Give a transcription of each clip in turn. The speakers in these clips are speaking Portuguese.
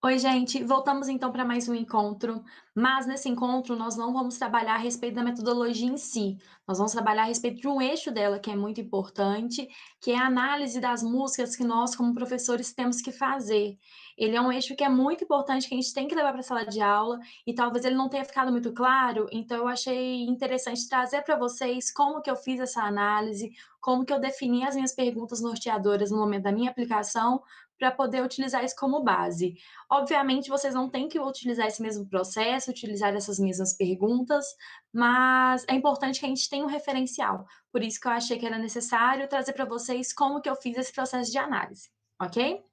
Oi, gente, voltamos então para mais um encontro, mas nesse encontro nós não vamos trabalhar a respeito da metodologia em si, nós vamos trabalhar a respeito de um eixo dela que é muito importante, que é a análise das músicas que nós, como professores, temos que fazer. Ele é um eixo que é muito importante, que a gente tem que levar para a sala de aula, e talvez ele não tenha ficado muito claro, então eu achei interessante trazer para vocês como que eu fiz essa análise, como que eu defini as minhas perguntas norteadoras no momento da minha aplicação, para poder utilizar isso como base. Obviamente, vocês não têm que utilizar esse mesmo processo, utilizar essas mesmas perguntas, mas é importante que a gente tenha um referencial. Por isso que eu achei que era necessário trazer para vocês como que eu fiz esse processo de análise, ok?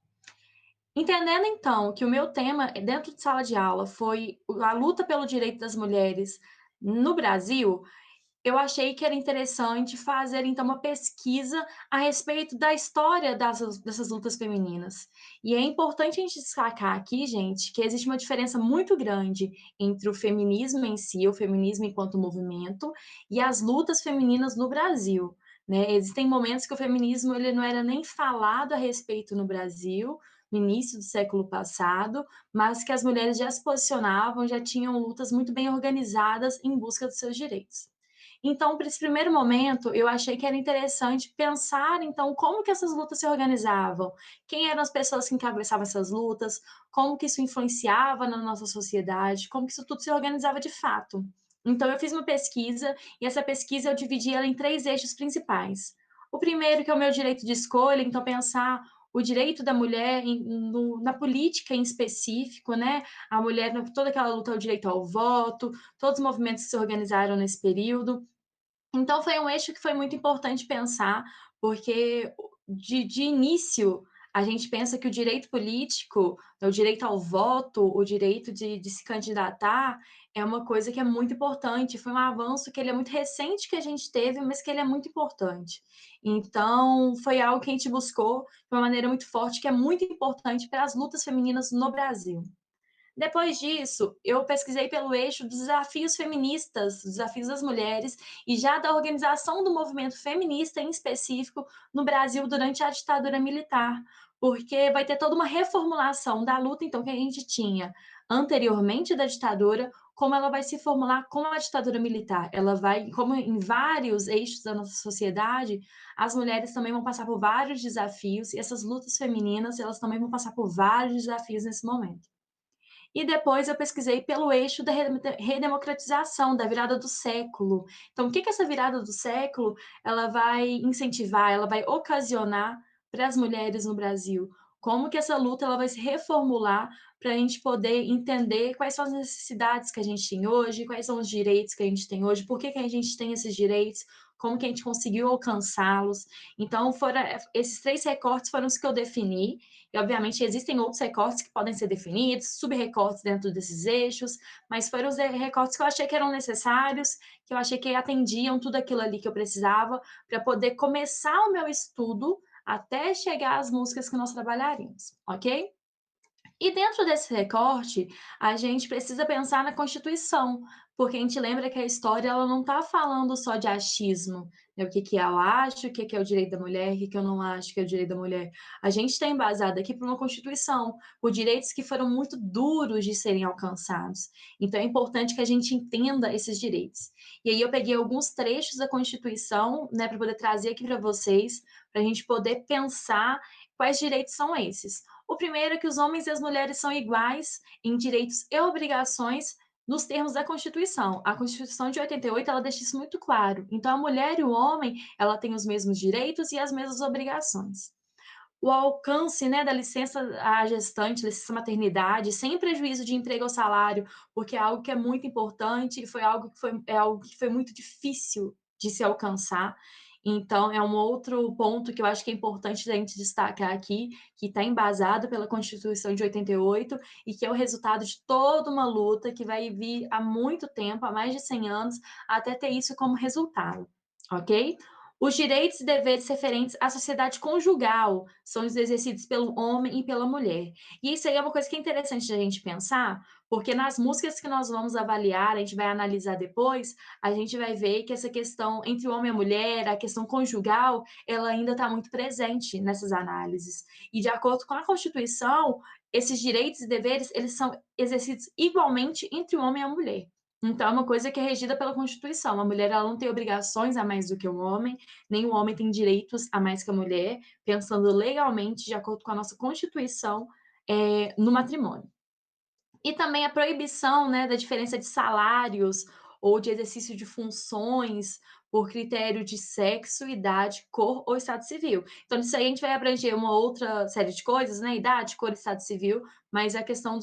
Entendendo então que o meu tema dentro de sala de aula foi a luta pelo direito das mulheres no Brasil, eu achei que era interessante fazer, então, uma pesquisa a respeito da história dessas lutas femininas. E é importante a gente destacar aqui, gente, que existe uma diferença muito grande entre o feminismo em si, o feminismo enquanto movimento, e as lutas femininas no Brasil, né. Existem momentos que o feminismo ele não era nem falado a respeito no Brasil, no início do século passado, mas que as mulheres já se posicionavam, já tinham lutas muito bem organizadas em busca dos seus direitos. Então, para esse primeiro momento, eu achei que era interessante pensar, então, como que essas lutas se organizavam, quem eram as pessoas que encabeçavam essas lutas, como que isso influenciava na nossa sociedade, como que isso tudo se organizava de fato. Então, eu fiz uma pesquisa e essa pesquisa eu dividi ela em três eixos principais. O primeiro, que é o meu direito de escolha, então pensar o direito da mulher na política em específico, né? A mulher, toda aquela luta ao direito ao voto, todos os movimentos que se organizaram nesse período. Então foi um eixo que foi muito importante pensar, porque de início a gente pensa que o direito político, o direito ao voto, o direito de se candidatar, é uma coisa que é muito importante, foi um avanço que ele é muito recente que a gente teve, mas que ele é muito importante. Então, foi algo que a gente buscou de uma maneira muito forte, que é muito importante para as lutas femininas no Brasil. Depois disso, eu pesquisei pelo eixo dos desafios feministas, dos desafios das mulheres e já da organização do movimento feminista em específico no Brasil durante a ditadura militar, porque vai ter toda uma reformulação da luta, então, que a gente tinha anteriormente da ditadura, como ela vai se formular com a ditadura militar. Ela vai, como em vários eixos da nossa sociedade, as mulheres também vão passar por vários desafios e essas lutas femininas, elas também vão passar por vários desafios nesse momento. E depois eu pesquisei pelo eixo da redemocratização, da virada do século. Então, o que que essa virada do século, ela vai incentivar, ela vai ocasionar para as mulheres no Brasil? Como que essa luta ela vai se reformular para a gente poder entender quais são as necessidades que a gente tem hoje, quais são os direitos que a gente tem hoje, por que que a gente tem esses direitos, como que a gente conseguiu alcançá-los. Então, foram esses 3 recortes foram os que eu defini, e, obviamente, existem outros recortes que podem ser definidos, sub-recortes dentro desses eixos, mas foram os recortes que eu achei que eram necessários, que eu achei que atendiam tudo aquilo ali que eu precisava para poder começar o meu estudo até chegar às músicas que nós trabalharíamos, ok? E dentro desse recorte, a gente precisa pensar na Constituição, porque a gente lembra que a história ela não está falando só de achismo, né, o que que eu acho, o que que é o direito da mulher, o que que eu não acho que é o direito da mulher. A gente está embasado aqui por uma Constituição, por direitos que foram muito duros de serem alcançados. Então é importante que a gente entenda esses direitos. E aí eu peguei alguns trechos da Constituição, né, para poder trazer aqui para vocês, para a gente poder pensar quais direitos são esses. O primeiro é que os homens e as mulheres são iguais em direitos e obrigações nos termos da Constituição. A Constituição de 88 ela deixa isso muito claro. Então a mulher e o homem, ela tem os mesmos direitos e as mesmas obrigações. O alcance, né, da licença à gestante, licença maternidade, sem prejuízo de emprego ou salário, porque é algo que é muito importante e foi algo que é algo que foi muito difícil de se alcançar. Então, é um outro ponto que eu acho que é importante a gente destacar aqui, que está embasado pela Constituição de 88 e que é o resultado de toda uma luta que vai vir há muito tempo, há mais de 100 anos, até ter isso como resultado, ok? Os direitos e deveres referentes à sociedade conjugal são os exercidos pelo homem e pela mulher. E isso aí é uma coisa que é interessante de a gente pensar, porque nas músicas que nós vamos avaliar, a gente vai analisar depois, a gente vai ver que essa questão entre o homem e a mulher, a questão conjugal, ela ainda está muito presente nessas análises. E de acordo com a Constituição, esses direitos e deveres, eles são exercidos igualmente entre o homem e a mulher. Então é uma coisa que é regida pela Constituição, a mulher ela não tem obrigações a mais do que o homem, nem o homem tem direitos a mais que a mulher, pensando legalmente, de acordo com a nossa Constituição, no matrimônio. E também a proibição, né, da diferença de salários ou de exercício de funções por critério de sexo, idade, cor ou estado civil. Então, nisso aí a gente vai abranger uma outra série de coisas, né, idade, cor, estado civil, mas a questão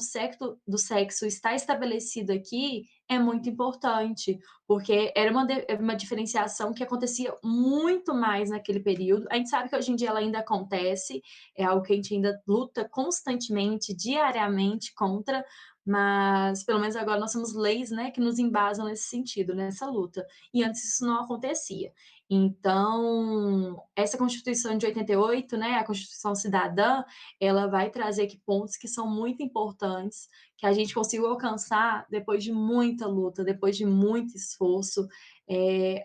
do sexo estar estabelecido aqui é muito importante, porque era uma diferenciação que acontecia muito mais naquele período. A gente sabe que hoje em dia ela ainda acontece, é algo que a gente ainda luta constantemente, diariamente contra, mas pelo menos agora nós temos leis, né, que nos embasam nesse sentido, nessa luta. E antes isso não acontecia. Então, essa Constituição de 88, né, a Constituição Cidadã, ela vai trazer aqui pontos que são muito importantes, que a gente conseguiu alcançar depois de muita luta, depois de muito esforço,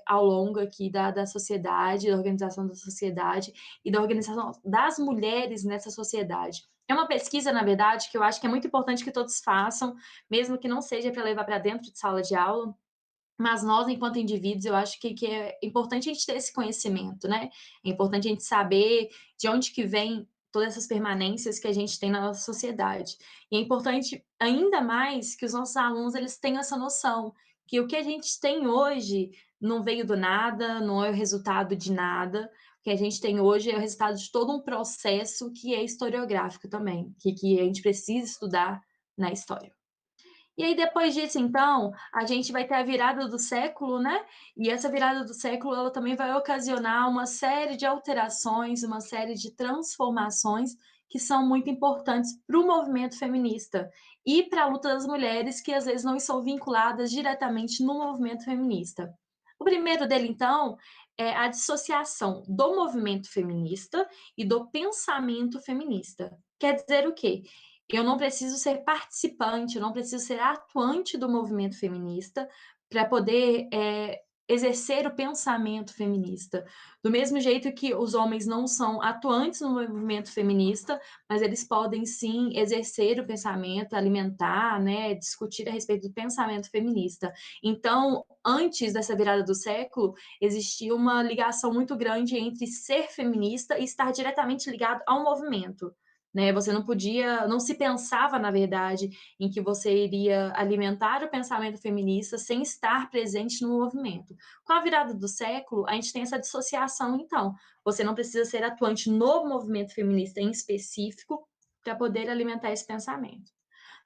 ao longo aqui da sociedade, da organização da sociedade e da organização das mulheres nessa sociedade. É uma pesquisa, na verdade, que eu acho que é muito importante que todos façam, mesmo que não seja para levar para dentro de sala de aula, mas nós, enquanto indivíduos, eu acho que é importante a gente ter esse conhecimento, né? É importante a gente saber de onde que vem todas essas permanências que a gente tem na nossa sociedade. E é importante ainda mais que os nossos alunos eles tenham essa noção que o que a gente tem hoje não veio do nada, não é o resultado de nada. O que a gente tem hoje é o resultado de todo um processo que é historiográfico também, que a gente precisa estudar na história. E aí depois disso então, a gente vai ter a virada do século, né, e essa virada do século ela também vai ocasionar uma série de alterações, uma série de transformações que são muito importantes para o movimento feminista e para a luta das mulheres que às vezes não estão vinculadas diretamente no movimento feminista. O primeiro dele então, é a dissociação do movimento feminista e do pensamento feminista. Quer dizer o quê? Eu não preciso ser participante, eu não preciso ser atuante do movimento feminista para poder, exercer o pensamento feminista. Do mesmo jeito que os homens não são atuantes no movimento feminista, mas eles podem sim exercer o pensamento, alimentar, né, discutir a respeito do pensamento feminista. Então, antes dessa virada do século, existia uma ligação muito grande entre ser feminista e estar diretamente ligado ao movimento. Né, você não se pensava, na verdade, em que você iria alimentar o pensamento feminista sem estar presente no movimento. Com a virada do século, a gente tem essa dissociação, então. Você não precisa ser atuante no movimento feminista em específico para poder alimentar esse pensamento.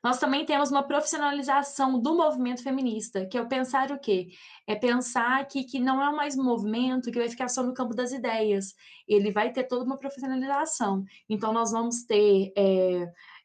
Nós também temos uma profissionalização do movimento feminista, que é o pensar o quê? É pensar que não é mais um movimento que vai ficar só no campo das ideias, ele vai ter toda uma profissionalização. Então nós vamos ter,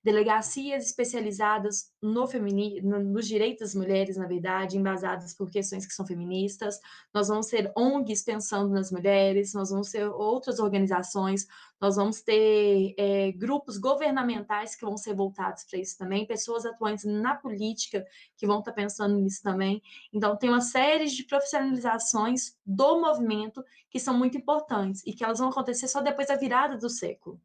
delegacias especializadas nos direitos das mulheres, na verdade, embasadas por questões que são feministas, nós vamos ter ONGs pensando nas mulheres, nós vamos ter outras organizações, nós vamos ter grupos governamentais que vão ser voltados para isso também, pessoas atuantes na política que vão estar pensando nisso também. Então, tem uma série de profissionalizações do movimento que são muito importantes e que elas vão acontecer só depois da virada do século.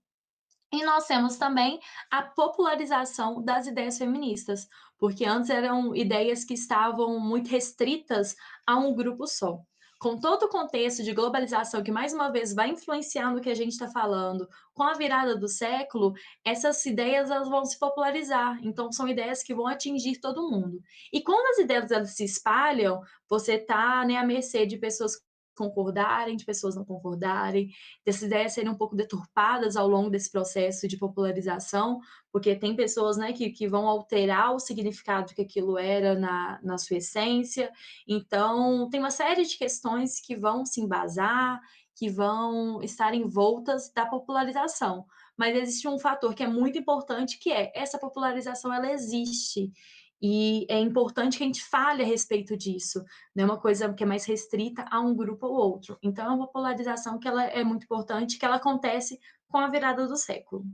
E nós temos também a popularização das ideias feministas, porque antes eram ideias que estavam muito restritas a um grupo só. Com todo o contexto de globalização, que mais uma vez vai influenciar no que a gente está falando, com a virada do século, essas ideias elas vão se popularizar. Então, são ideias que vão atingir todo mundo. E quando as ideias elas se espalham, você está, né, à mercê de pessoas concordarem, de pessoas não concordarem, dessas ideias serem um pouco deturpadas ao longo desse processo de popularização, porque tem pessoas, né, que vão alterar o significado que aquilo era na sua essência. Então, tem uma série de questões que vão se embasar, que vão estar envoltas da popularização. Mas existe um fator que é muito importante, que é essa popularização ela existe. E é importante que a gente fale a respeito disso, não é uma coisa que é mais restrita a um grupo ou outro. Então é uma polarização que ela é muito importante, que ela acontece com a virada do século.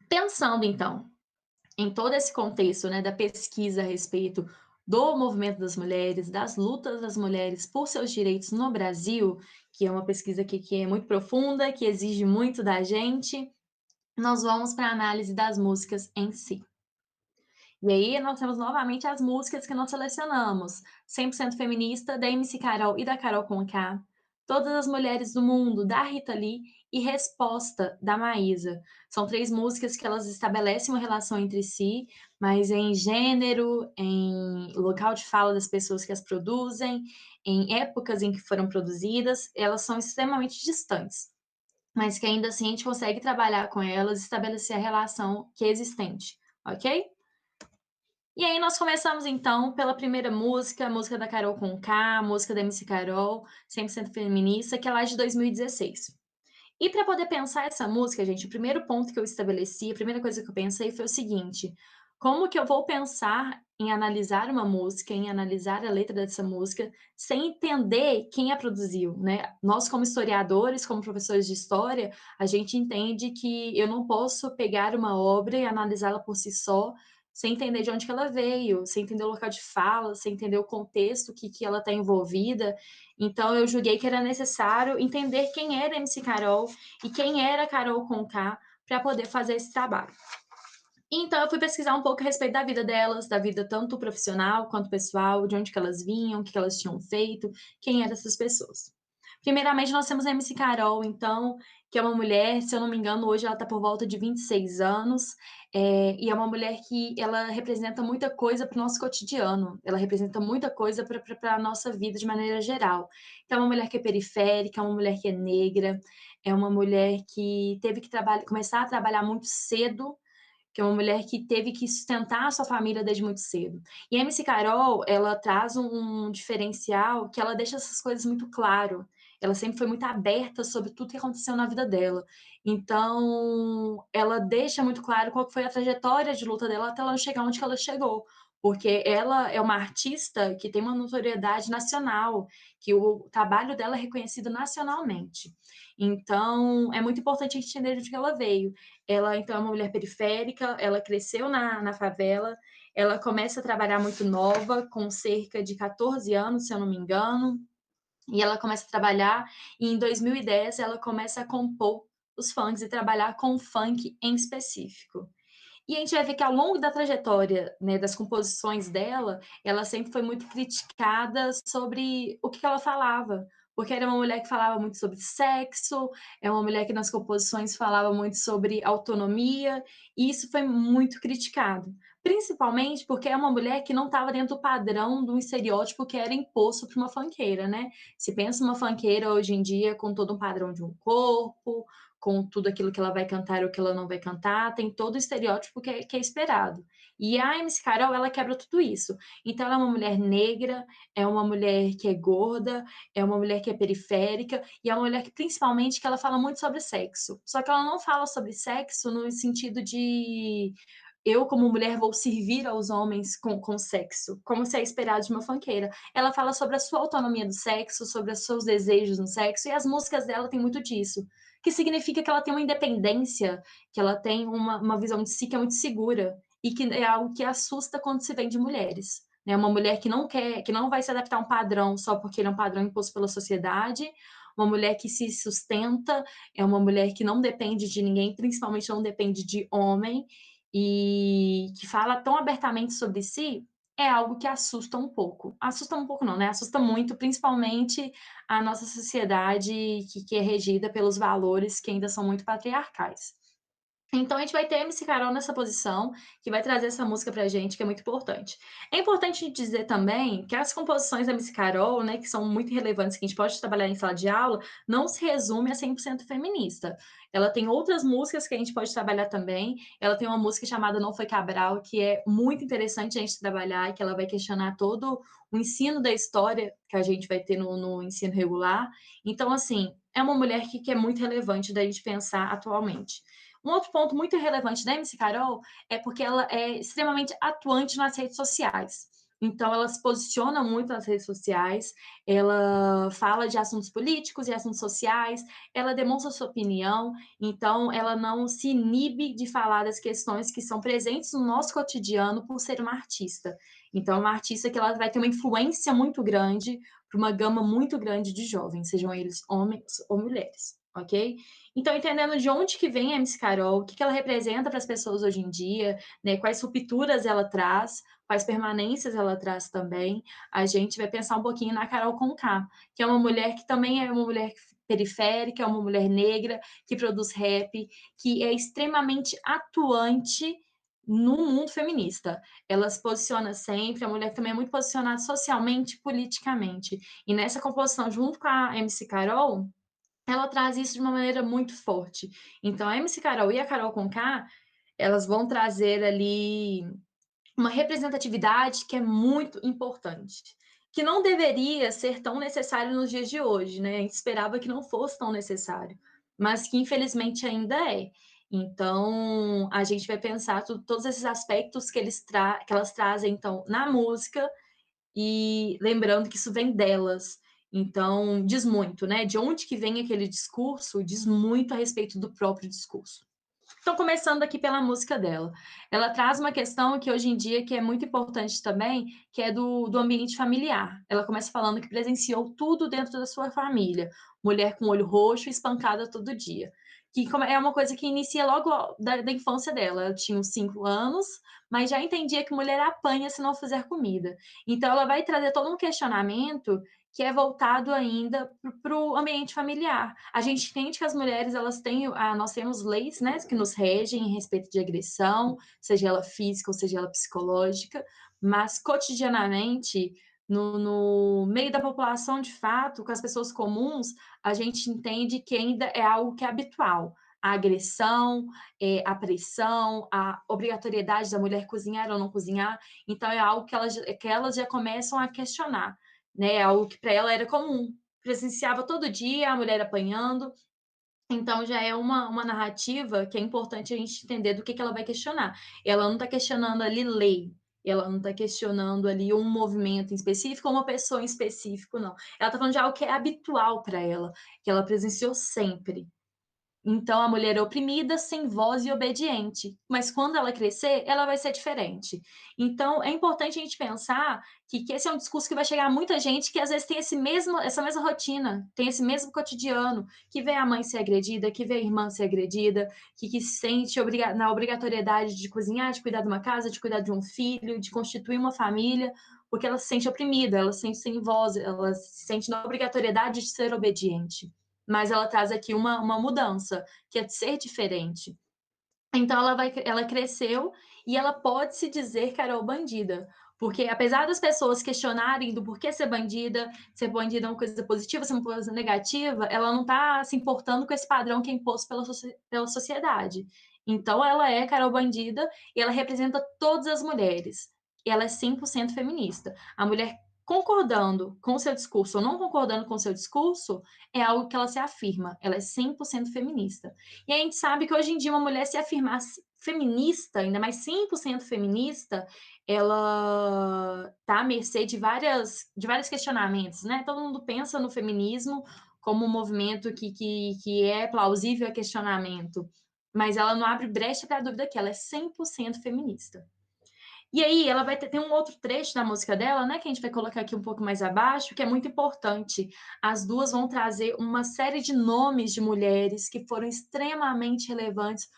Pensando então em todo esse contexto, né, da pesquisa a respeito do movimento das mulheres, das lutas das mulheres por seus direitos no Brasil, que é uma pesquisa que é muito profunda, que exige muito da gente, nós vamos para a análise das músicas em si. E aí nós temos novamente as músicas que nós selecionamos: 100% Feminista, da MC Carol e da Carol Conká, Todas as Mulheres do Mundo, da Rita Lee e Resposta, da Maísa. São 3 músicas que elas estabelecem uma relação entre si, mas em gênero, em local de fala das pessoas que as produzem, em épocas em que foram produzidas, elas são extremamente distantes, mas que ainda assim a gente consegue trabalhar com elas e estabelecer a relação que é existente, ok? E aí nós começamos então pela primeira música, a música da Carol Conká, a música da MC Carol, 100% Feminista, que é lá de 2016. E para poder pensar essa música, gente, o primeiro ponto que eu estabeleci, a primeira coisa que eu pensei foi o seguinte: como que eu vou pensar em analisar uma música, em analisar a letra dessa música, sem entender quem a produziu, né? Nós, como historiadores, como professores de história, a gente entende que eu não posso pegar uma obra e analisá-la por si só, sem entender de onde que ela veio, sem entender o local de fala, sem entender o contexto que ela está envolvida. Então eu julguei que era necessário entender quem era MC Carol e quem era Carol Conká para poder fazer esse trabalho. Então eu fui pesquisar um pouco a respeito da vida delas, da vida tanto profissional quanto pessoal, de onde que elas vinham, o que elas tinham feito, quem eram essas pessoas. Primeiramente, nós temos a MC Carol, então, que é uma mulher, se eu não me engano, hoje ela está por volta de 26 anos, e é uma mulher que ela representa muita coisa para o nosso cotidiano, ela representa muita coisa para a nossa vida de maneira geral. Então, é uma mulher que é periférica, é uma mulher que é negra, é uma mulher que teve que começar a trabalhar muito cedo, que é uma mulher que teve que sustentar a sua família desde muito cedo. E a MC Carol, ela traz um diferencial que ela deixa essas coisas muito claro. Ela sempre foi muito aberta sobre tudo que aconteceu na vida dela. Então, ela deixa muito claro qual que foi a trajetória de luta dela até ela chegar onde que ela chegou. Porque ela é uma artista que tem uma notoriedade nacional, que o trabalho dela é reconhecido nacionalmente. Então, é muito importante a gente entender de onde ela veio. Ela, então, é uma mulher periférica, ela cresceu na favela, ela começa a trabalhar muito nova, com cerca de 14 anos, se eu não me engano, e ela começa a trabalhar, e em 2010 ela começa a compor os funks e trabalhar com o funk em específico. E a gente vai ver que ao longo da trajetória, né, das composições dela, ela sempre foi muito criticada sobre o que ela falava, porque era uma mulher que falava muito sobre sexo, é uma mulher que nas composições falava muito sobre autonomia, e isso foi muito criticado. Principalmente porque é uma mulher que não estava dentro do padrão do estereótipo que era imposto para uma funkeira, né? Se pensa uma funkeira hoje em dia com todo um padrão de um corpo, com tudo aquilo que ela vai cantar ou que ela não vai cantar, tem todo o estereótipo que é esperado. E a MC Carol, ela quebra tudo isso. Então, ela é uma mulher negra, é uma mulher que é gorda, é uma mulher que é periférica, e é uma mulher que, principalmente, que ela fala muito sobre sexo. Só que ela não fala sobre sexo no sentido de eu, como mulher, vou servir aos homens com sexo, como se é esperado de uma funkeira. Ela fala sobre a sua autonomia do sexo, sobre os seus desejos no sexo, e as músicas dela têm muito disso, que significa que ela tem uma independência, que ela tem uma visão de si que é muito segura, e que é algo que assusta quando se vê de mulheres. Né? Uma mulher que não quer, que não vai se adaptar a um padrão só porque ele é um padrão imposto pela sociedade, uma mulher que se sustenta, é uma mulher que não depende de ninguém, principalmente não depende de homem, e que fala tão abertamente sobre si, é algo que assusta um pouco. Assusta um pouco não, né, assusta muito, principalmente a nossa sociedade que é regida pelos valores que ainda são muito patriarcais. Então a gente vai ter MC Carol nessa posição, que vai trazer essa música pra gente, que é muito importante. É importante dizer também que as composições da MC Carol, né, que são muito relevantes, que a gente pode trabalhar em sala de aula, não se resume a 100% feminista. Ela tem outras músicas que a gente pode trabalhar também. Ela tem uma música chamada Não Foi Cabral, que é muito interessante a gente trabalhar, que ela vai questionar todo o ensino da história que a gente vai ter no ensino regular. Então, assim, é uma mulher que é muito relevante da gente pensar atualmente. Um outro ponto muito relevante da MC Carol é porque ela é extremamente atuante nas redes sociais. Então, ela se posiciona muito nas redes sociais, ela fala de assuntos políticos e assuntos sociais, ela demonstra sua opinião, então ela não se inibe de falar das questões que são presentes no nosso cotidiano por ser uma artista. Então é uma artista que ela vai ter uma influência muito grande para uma gama muito grande de jovens, sejam eles homens ou mulheres, ok? Então, entendendo de onde que vem a MC Carol, o que que ela representa para as pessoas hoje em dia, né, quais rupturas ela traz, quais permanências ela traz também, a gente vai pensar um pouquinho na Carol Conká, que é uma mulher que também é uma mulher periférica, é uma mulher negra, que produz rap, que é extremamente atuante no mundo feminista. Ela se posiciona sempre, a mulher também é muito posicionada socialmente, politicamente. E nessa composição, junto com a MC Carol, ela traz isso de uma maneira muito forte. Então, a MC Carol e a Carol Conká, elas vão trazer ali uma representatividade que é muito importante, que não deveria ser tão necessário nos dias de hoje, né, a gente esperava que não fosse tão necessário, mas que infelizmente ainda é. Então, a gente vai pensar todos esses aspectos que elas trazem, então, na música, e lembrando que isso vem delas. Então, diz muito, né, de onde que vem aquele discurso, diz muito a respeito do próprio discurso. Então, começando aqui pela música dela. Ela traz uma questão que hoje em dia que é muito importante também, que é do ambiente familiar. Ela começa falando que presenciou tudo dentro da sua família. Mulher com olho roxo, espancada todo dia. Que é uma coisa que inicia logo da infância dela. Ela tinha uns 5 anos, mas já entendia que mulher apanha se não fizer comida. Então, ela vai trazer todo um questionamento que é voltado ainda para o ambiente familiar. A gente entende que as mulheres elas têm, nós temos leis, né, que nos regem em respeito de agressão, seja ela física ou seja ela psicológica, mas cotidianamente no meio da população, de fato, com as pessoas comuns, a gente entende que ainda é algo que é habitual. A agressão, a pressão, a obrigatoriedade da mulher cozinhar ou não cozinhar, então é algo que elas já começam a questionar, né, algo que para ela era comum. Presenciava todo dia a mulher apanhando, então já é uma narrativa que é importante a gente entender do que ela vai questionar. Ela não está questionando ali lei, ela não está questionando ali um movimento em específico ou uma pessoa em específico, não. Ela está falando de algo que é habitual para ela, que ela presenciou sempre. Então a mulher é oprimida, sem voz e obediente, mas quando ela crescer, ela vai ser diferente. Então é importante a gente pensar que esse é um discurso que vai chegar a muita gente que às vezes tem essa mesma rotina, tem esse mesmo cotidiano, que vê a mãe ser agredida, que vê a irmã ser agredida, que se sente na obrigatoriedade de cozinhar, de cuidar de uma casa, de cuidar de um filho, de constituir uma família, porque ela se sente oprimida, ela se sente sem voz, ela se sente na obrigatoriedade de ser obediente, mas ela traz aqui uma mudança, que é de ser diferente. Então ela cresceu e ela pode se dizer Carol bandida, porque apesar das pessoas questionarem do porquê ser bandida é uma coisa positiva, ser uma coisa negativa, ela não está se importando com esse padrão que é imposto pela sociedade. Então ela é Carol bandida e ela representa todas as mulheres. E ela é 100% feminista. A mulher concordando com o seu discurso ou não concordando com o seu discurso, é algo que ela se afirma, ela é 100% feminista. E a gente sabe que hoje em dia uma mulher se afirmar feminista, ainda mais 100% feminista, ela está à mercê de vários questionamentos, né? Todo mundo pensa no feminismo como um movimento que é plausível a questionamento, mas ela não abre brecha para a dúvida que ela é 100% feminista. E aí ela vai tem um outro trecho da música dela, né, que a gente vai colocar aqui um pouco mais abaixo, que é muito importante. As duas vão trazer uma série de nomes de mulheres que foram extremamente relevantes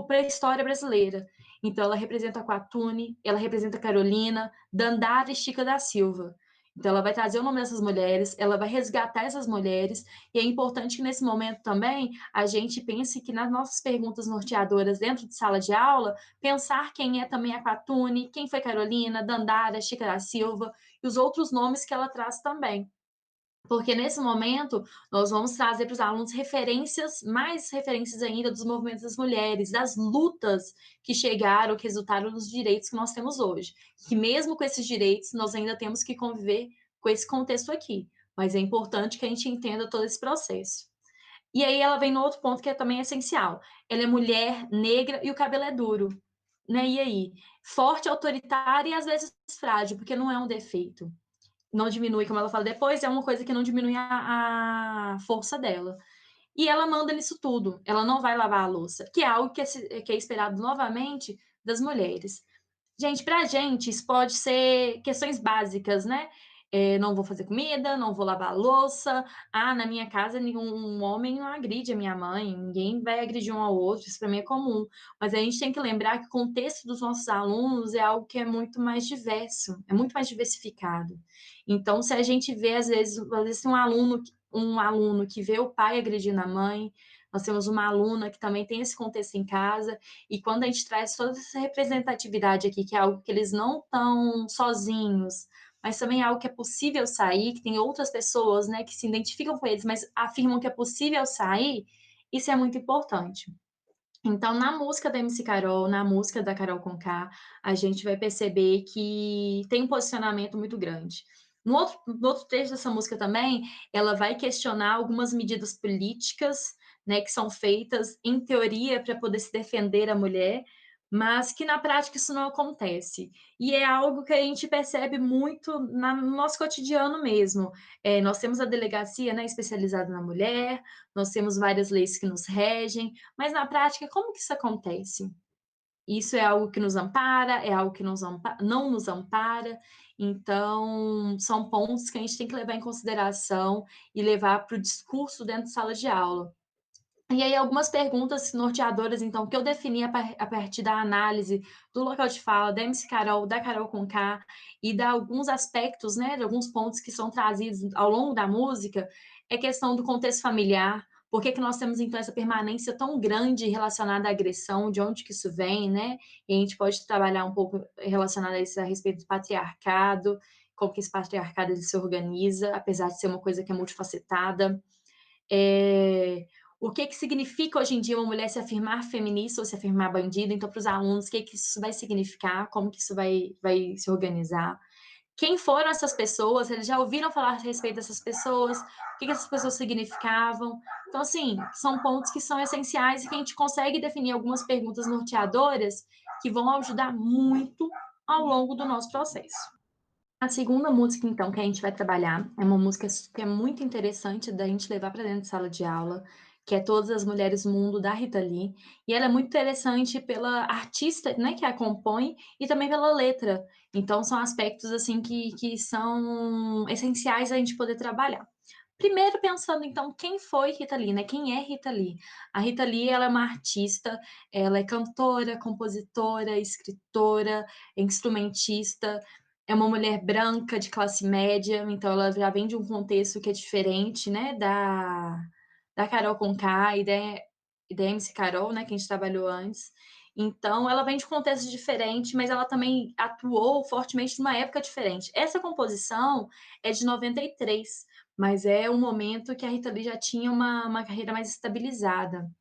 para a história brasileira. Então ela representa a Quatune, ela representa a Carolina, Dandara e Chica da Silva. Então ela vai trazer o nome dessas mulheres, ela vai resgatar essas mulheres, e é importante que nesse momento também a gente pense que nas nossas perguntas norteadoras dentro de sala de aula, pensar quem é também a Quatune, quem foi Carolina, Dandara, Chica da Silva e os outros nomes que ela traz também. Porque nesse momento nós vamos trazer para os alunos referências, mais referências ainda dos movimentos das mulheres, das lutas que chegaram, que resultaram nos direitos que nós temos hoje. Que mesmo com esses direitos, nós ainda temos que conviver com esse contexto aqui. Mas é importante que a gente entenda todo esse processo. E aí ela vem no outro ponto que é também essencial. Ela é mulher, negra e o cabelo é duro. Né? E aí? Forte, autoritária e às vezes frágil, porque não é um defeito. Não diminui, como ela fala depois, é uma coisa que não diminui a força dela. E ela manda nisso tudo. Ela não vai lavar a louça, que é algo que é esperado novamente das mulheres. Gente, pra gente isso pode ser questões básicas, né, não vou fazer comida, não vou lavar a louça, na minha casa nenhum homem não agride a minha mãe, ninguém vai agredir um ao outro, isso pra mim é comum. Mas a gente tem que lembrar que o contexto dos nossos alunos é algo que é muito mais diverso, é muito mais diversificado. Então se a gente vê às vezes um aluno que vê o pai agredindo a mãe, nós temos uma aluna que também tem esse contexto em casa, e quando a gente traz toda essa representatividade aqui, que é algo que eles não estão sozinhos, mas também é algo que é possível sair, que tem outras pessoas, né, que se identificam com eles, mas afirmam que é possível sair, isso é muito importante. Então, na música da MC Carol, na música da Carol Conká, a gente vai perceber que tem um posicionamento muito grande. No outro trecho dessa música também, ela vai questionar algumas medidas políticas, né, que são feitas em teoria para poder se defender a mulher, mas que na prática isso não acontece. E é algo que a gente percebe muito no nosso cotidiano mesmo. Nós temos a delegacia, né, especializada na mulher, nós temos várias leis que nos regem, mas na prática, como que isso acontece? Isso é algo que nos ampara, é algo que não nos ampara, então são pontos que a gente tem que levar em consideração e levar para o discurso dentro de sala de aula. E aí algumas perguntas norteadoras, então, que eu defini a partir da análise do local de fala, da MC Carol, da Carol Conká, e de alguns aspectos, né, de alguns pontos que são trazidos ao longo da música, é questão do contexto familiar, por que que nós temos, então, essa permanência tão grande relacionada à agressão, de onde que isso vem, né, e a gente pode trabalhar um pouco relacionado a isso a respeito do patriarcado, como que esse patriarcado ele se organiza, apesar de ser uma coisa que é multifacetada. Eh, o que que significa hoje em dia uma mulher se afirmar feminista ou se afirmar bandida, então para os alunos, o que que isso vai significar, como que isso vai se organizar. Quem foram essas pessoas, eles já ouviram falar a respeito dessas pessoas, o que que essas pessoas significavam. Então assim, são pontos que são essenciais e que a gente consegue definir algumas perguntas norteadoras, que vão ajudar muito ao longo do nosso processo. A segunda música, então, que a gente vai trabalhar, é uma música que é muito interessante da gente levar para dentro de sala de aula, que é Todas as Mulheres do Mundo, da Rita Lee, e ela é muito interessante pela artista, né, que a compõe e também pela letra. Então são aspectos, assim, que são essenciais a gente poder trabalhar. Primeiro pensando, então, quem foi Rita Lee, né, quem é Rita Lee? A Rita Lee, ela é uma artista, ela é cantora, compositora, escritora, instrumentista, é uma mulher branca de classe média, então ela já vem de um contexto que é diferente, né, da Carol Conká e da MC Carol, né, que a gente trabalhou antes. Então ela vem de um contexto diferente, mas ela também atuou fortemente numa época diferente. Essa composição é de 93, mas é um momento que a Rita Lee já tinha uma carreira mais estabilizada.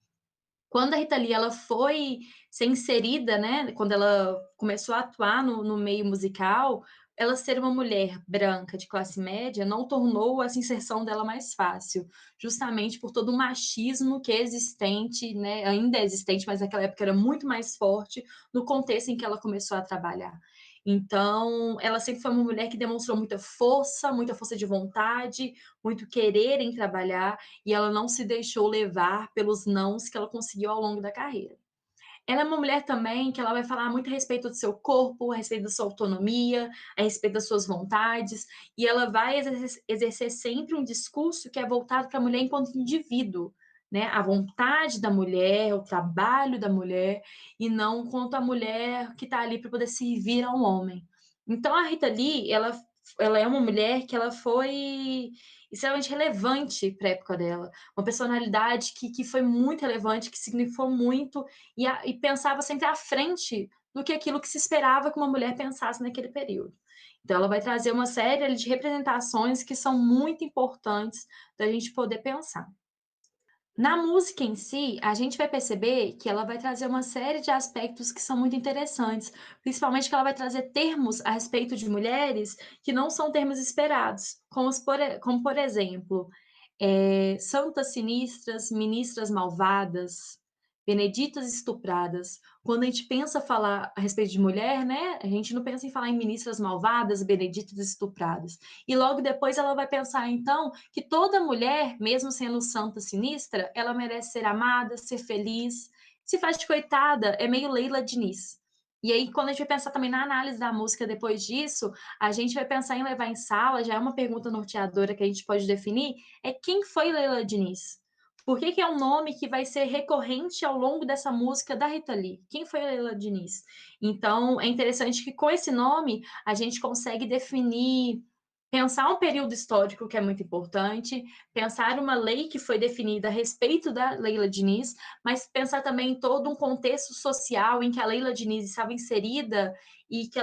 Quando a Rita Lee ela foi ser inserida, né, quando ela começou a atuar no meio musical, ela ser uma mulher branca de classe média não tornou essa inserção dela mais fácil, justamente por todo o machismo que é existente, né, ainda é existente, mas naquela época era muito mais forte, no contexto em que ela começou a trabalhar. Então, ela sempre foi uma mulher que demonstrou muita força de vontade, muito querer em trabalhar, e ela não se deixou levar pelos nãos que ela conseguiu ao longo da carreira. Ela é uma mulher também que ela vai falar muito a respeito do seu corpo, a respeito da sua autonomia, a respeito das suas vontades, e ela vai exercer sempre um discurso que é voltado para a mulher enquanto indivíduo, né? A vontade da mulher, o trabalho da mulher, e não quanto a mulher que está ali para poder servir a um homem. Então a Rita Lee, ela é uma mulher que ela foi extremamente relevante para a época dela, uma personalidade que foi muito relevante, que significou muito e pensava sempre à frente do que aquilo que se esperava que uma mulher pensasse naquele período. Então ela vai trazer uma série ali de representações que são muito importantes da gente poder pensar. Na música em si, a gente vai perceber que ela vai trazer uma série de aspectos que são muito interessantes, principalmente que ela vai trazer termos a respeito de mulheres que não são termos esperados, como por exemplo, santas sinistras, ministras malvadas, beneditas estupradas. Quando a gente pensa falar a respeito de mulher, né, a gente não pensa em falar em ministras malvadas, beneditas estupradas. E logo depois ela vai pensar, então, que toda mulher, mesmo sendo santa sinistra, ela merece ser amada, ser feliz. Se faz de coitada, é meio Leila Diniz. E aí, quando a gente vai pensar também na análise da música depois disso, a gente vai pensar em levar em sala, já é uma pergunta norteadora que a gente pode definir, é quem foi Leila Diniz? Por que que é um nome que vai ser recorrente ao longo dessa música da Rita Lee? Quem foi Leila Diniz? Então, é interessante que com esse nome a gente consegue definir, pensar um período histórico que é muito importante, pensar uma lei que foi definida a respeito da Leila Diniz, mas pensar também em todo um contexto social em que a Leila Diniz estava inserida e que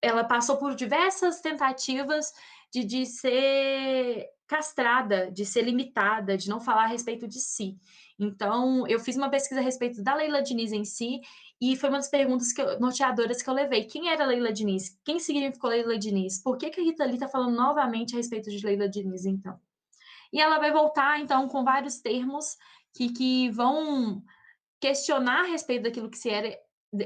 ela passou por diversas tentativas de ser castrada, de ser limitada, de não falar a respeito de si. Então, eu fiz uma pesquisa a respeito da Leila Diniz em si, e foi uma das perguntas norteadoras que eu levei. Quem era Leila Diniz? Quem significou Leila Diniz? Por que que a Rita Lee está falando novamente a respeito de Leila Diniz, então? E ela vai voltar, então, com vários termos que vão questionar a respeito daquilo que se era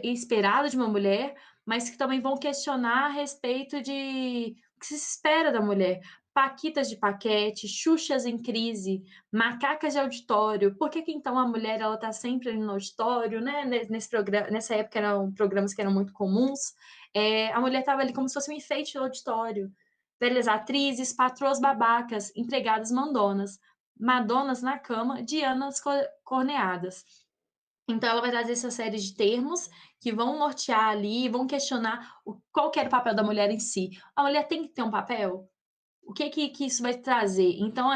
esperado de uma mulher, mas que também vão questionar a respeito de o que se espera da mulher. Paquitas de paquete, Xuxas em crise, macacas de auditório. Por que que então a mulher ela está sempre ali no auditório, né? Nessa época eram programas que eram muito comuns. A mulher estava ali como se fosse um enfeite do auditório. Velhas atrizes, patroas babacas, empregadas mandonas, Madonas na cama, Dianas corneadas. Então ela vai trazer essa série de termos que vão nortear ali, vão questionar qual que era o papel da mulher em si. A mulher tem que ter um papel? O que que isso vai trazer? Então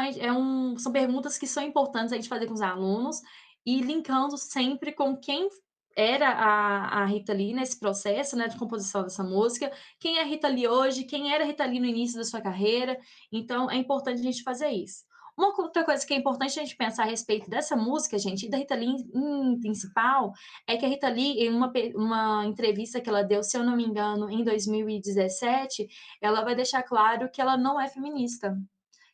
são perguntas que são importantes a gente fazer com os alunos e linkando sempre com quem era a Rita Lee nesse processo, né, de composição dessa música, quem é a Rita Lee hoje, quem era a Rita Lee no início da sua carreira. Então é importante a gente fazer isso. Uma outra coisa que é importante a gente pensar a respeito dessa música, gente, e da Rita Lee em principal, é que a Rita Lee, em uma entrevista que ela deu, se eu não me engano, em 2017, ela vai deixar claro que ela não é feminista,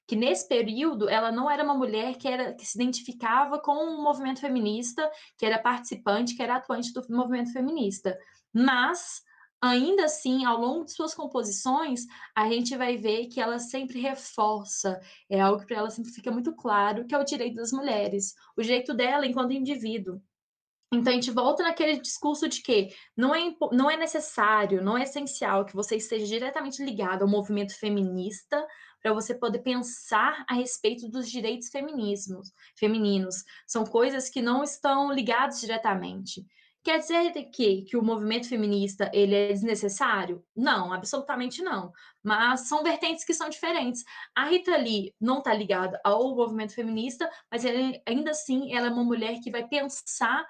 que nesse período ela não era uma mulher que se identificava com o movimento feminista, que era participante, que era atuante do movimento feminista. Mas, ainda assim, ao longo de suas composições, a gente vai ver que ela sempre reforça, é algo que para ela sempre fica muito claro, que é o direito das mulheres, o direito dela enquanto indivíduo. Então a gente volta naquele discurso de que não é necessário, não é essencial que você esteja diretamente ligado ao movimento feminista para você poder pensar a respeito dos direitos femininos. São coisas que não estão ligadas diretamente. Quer dizer que o movimento feminista ele é desnecessário? Não, absolutamente não. Mas são vertentes que são diferentes. A Rita Lee não está ligada ao movimento feminista, mas ainda assim ela é uma mulher que vai pensar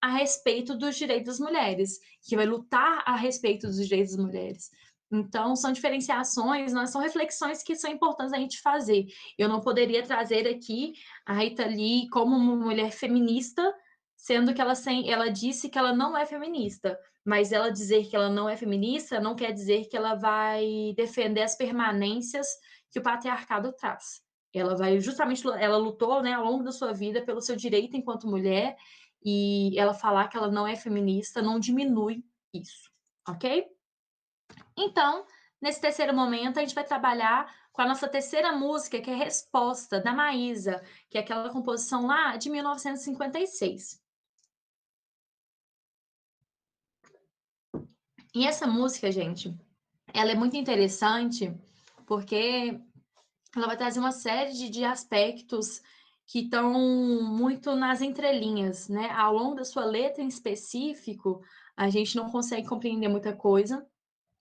a respeito dos direitos das mulheres, que vai lutar a respeito dos direitos das mulheres. Então, são diferenciações, né, são reflexões que são importantes a gente fazer. Eu não poderia trazer aqui a Rita Lee como uma mulher feminista, sendo que ela disse que ela não é feminista. Mas ela dizer que ela não é feminista não quer dizer que ela vai defender as permanências que o patriarcado traz. Ela vai justamente, ela lutou, né, ao longo da sua vida pelo seu direito enquanto mulher e ela falar que ela não é feminista não diminui isso, ok? Então, nesse terceiro momento, a gente vai trabalhar com a nossa terceira música, que é Resposta, da Maísa, que é aquela composição lá de 1956. E essa música, gente, ela é muito interessante porque ela vai trazer uma série de aspectos que estão muito nas entrelinhas, né? Ao longo da sua letra em específico, a gente não consegue compreender muita coisa,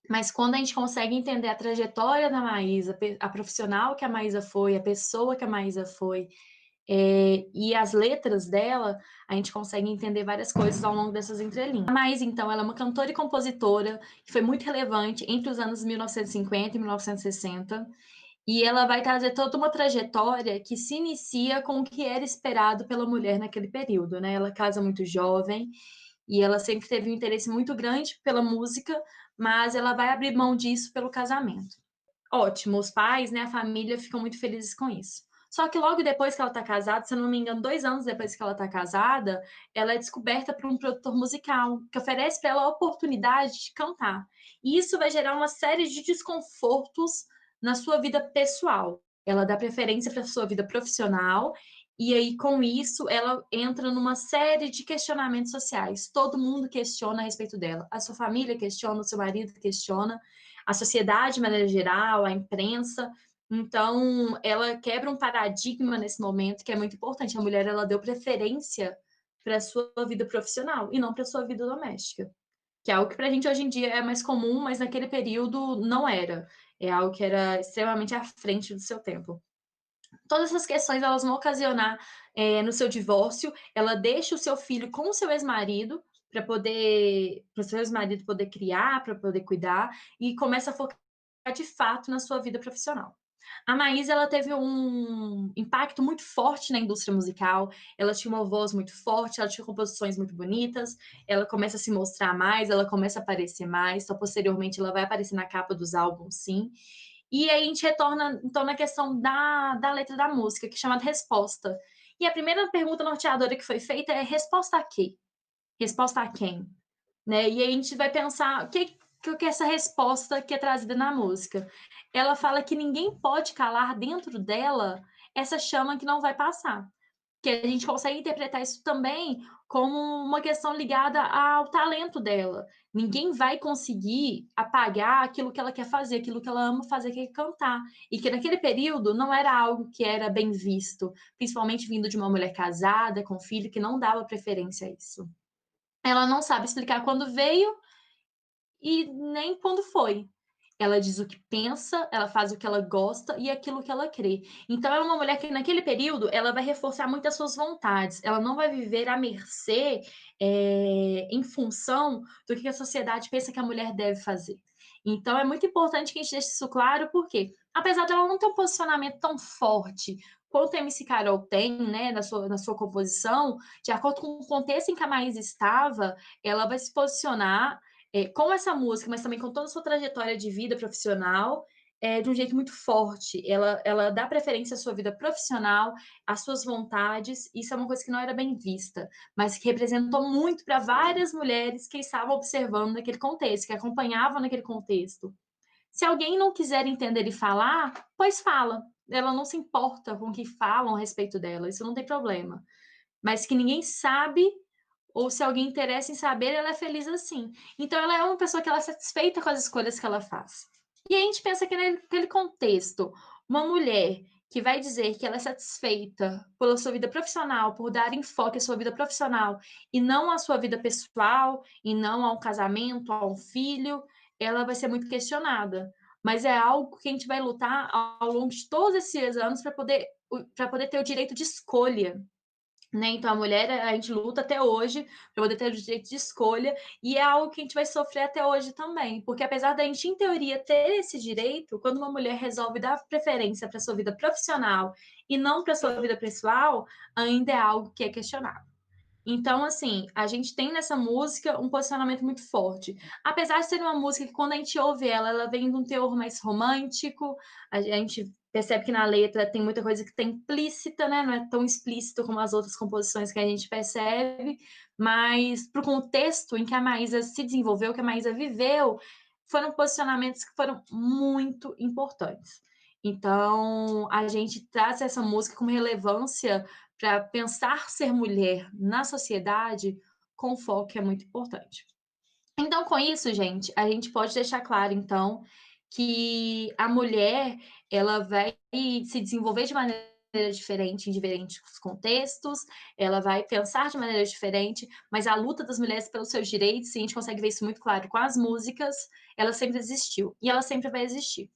mas quando a gente consegue entender a trajetória da Maísa, a profissional que a Maísa foi, a pessoa que a Maísa foi, e as letras dela, a gente consegue entender várias coisas ao longo dessas entrelinhas. A Maísa, então, ela é uma cantora e compositora que foi muito relevante entre os anos 1950 e 1960, e ela vai trazer toda uma trajetória que se inicia com o que era esperado pela mulher naquele período, né? Ela casa muito jovem e ela sempre teve um interesse muito grande pela música, mas ela vai abrir mão disso pelo casamento. Ótimo, os pais, né, a família ficam muito felizes com isso. Só que logo depois que ela está casada, se eu não me engano, 2 anos depois que ela está casada, ela é descoberta por um produtor musical que oferece para ela a oportunidade de cantar. E isso vai gerar uma série de desconfortos na sua vida pessoal. Ela dá preferência para a sua vida profissional E aí, com isso, ela entra numa série de questionamentos sociais. Todo mundo questiona a respeito dela. A sua família questiona, o seu marido questiona, a sociedade, de maneira geral, a imprensa. Então, ela quebra um paradigma nesse momento que é muito importante. A mulher, ela deu preferência para a sua vida profissional e não para a sua vida doméstica. Que é algo que para a gente hoje em dia é mais comum, mas naquele período não era. É algo que era extremamente à frente do seu tempo. Todas essas questões elas vão ocasionar no seu divórcio. Ela deixa o seu filho com o seu ex-marido para o seu ex-marido poder criar, para poder cuidar, e começa a focar de fato na sua vida profissional. A Maísa, ela teve um impacto muito forte na indústria musical. Ela tinha uma voz muito forte, ela tinha composições muito bonitas. Ela começa a se mostrar mais, ela começa a aparecer mais. Só posteriormente ela vai aparecer na capa dos álbuns, sim. E aí a gente retorna, então, na questão da letra da música, que é chamada Resposta. E a primeira pergunta norteadora que foi feita é: resposta a quê? Resposta a quem? Né? E aí a gente vai pensar o que é essa resposta que é trazida na música. Ela fala que ninguém pode calar dentro dela essa chama que não vai passar, que a gente consegue interpretar isso também como uma questão ligada ao talento dela. Ninguém vai conseguir apagar aquilo que ela quer fazer, aquilo que ela ama fazer, que é cantar. E que naquele período não era algo que era bem visto, principalmente vindo de uma mulher casada, com filho, que não dava preferência a isso. Ela não sabe explicar quando veio e nem quando foi. Ela diz o que pensa, ela faz o que ela gosta e aquilo que ela crê. Então ela é uma mulher que naquele período, ela vai reforçar muito as suas vontades, ela não vai viver à mercê, em função do que a sociedade pensa que a mulher deve fazer. Então é muito importante que a gente deixe isso claro, porque apesar dela não ter um posicionamento tão forte quanto a MC Carol tem, né, na sua composição, de acordo com o contexto em que a Maísa estava, ela vai se posicionar com essa música, mas também com toda a sua trajetória de vida profissional, de um jeito muito forte. Ela dá preferência à sua vida profissional, às suas vontades. Isso é uma coisa que não era bem vista, mas que representou muito para várias mulheres que estavam observando naquele contexto, que acompanhavam naquele contexto. Se alguém não quiser entender e falar, pois fala. Ela não se importa com o que falam a respeito dela, isso não tem problema. Mas que ninguém sabe, ou se alguém interessa em saber, ela é feliz assim. Então ela é uma pessoa que ela é satisfeita com as escolhas que ela faz. E aí a gente pensa que naquele contexto, uma mulher que vai dizer que ela é satisfeita pela sua vida profissional, por dar enfoque à sua vida profissional e não à sua vida pessoal, e não ao casamento, ao filho, ela vai ser muito questionada. Mas é algo que a gente vai lutar ao longo de todos esses anos para poder ter o direito de escolha, né, então a mulher, a gente luta até hoje para poder ter o direito de escolha, e é algo que a gente vai sofrer até hoje também, porque apesar da gente, em teoria, ter esse direito, quando uma mulher resolve dar preferência para sua vida profissional e não para sua vida pessoal, ainda é algo que é questionável. Então, assim, a gente tem nessa música um posicionamento muito forte. Apesar de ser uma música que, quando a gente ouve ela, ela vem de um teor mais romântico, a gente percebe que na letra tem muita coisa que está implícita, né? Não é tão explícito como as outras composições que a gente percebe, mas para o contexto em que a Maísa se desenvolveu, que a Maísa viveu, foram posicionamentos que foram muito importantes. Então, a gente traz essa música com relevância para pensar ser mulher na sociedade com foco, que é muito importante. Então, com isso, gente, a gente pode deixar claro, então, que a mulher, ela vai se desenvolver de maneira diferente em diferentes contextos, ela vai pensar de maneira diferente, mas a luta das mulheres pelos seus direitos, e a gente consegue ver isso muito claro com as músicas, ela sempre existiu e ela sempre vai existir.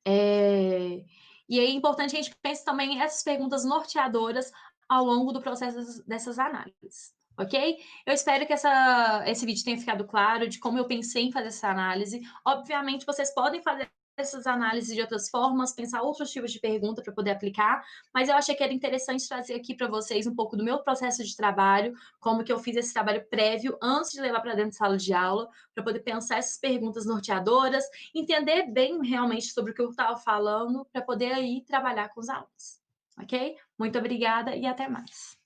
E aí é importante que a gente pense também essas perguntas norteadoras ao longo do processo dessas análises, ok? Eu espero que esse vídeo tenha ficado claro de como eu pensei em fazer essa análise. Obviamente, vocês podem fazer essas análises de outras formas, pensar outros tipos de pergunta para poder aplicar, mas eu achei que era interessante trazer aqui para vocês um pouco do meu processo de trabalho, como que eu fiz esse trabalho prévio antes de levar para dentro da sala de aula, para poder pensar essas perguntas norteadoras, entender bem realmente sobre o que eu estava falando, para poder aí trabalhar com os alunos, ok? Muito obrigada e até mais.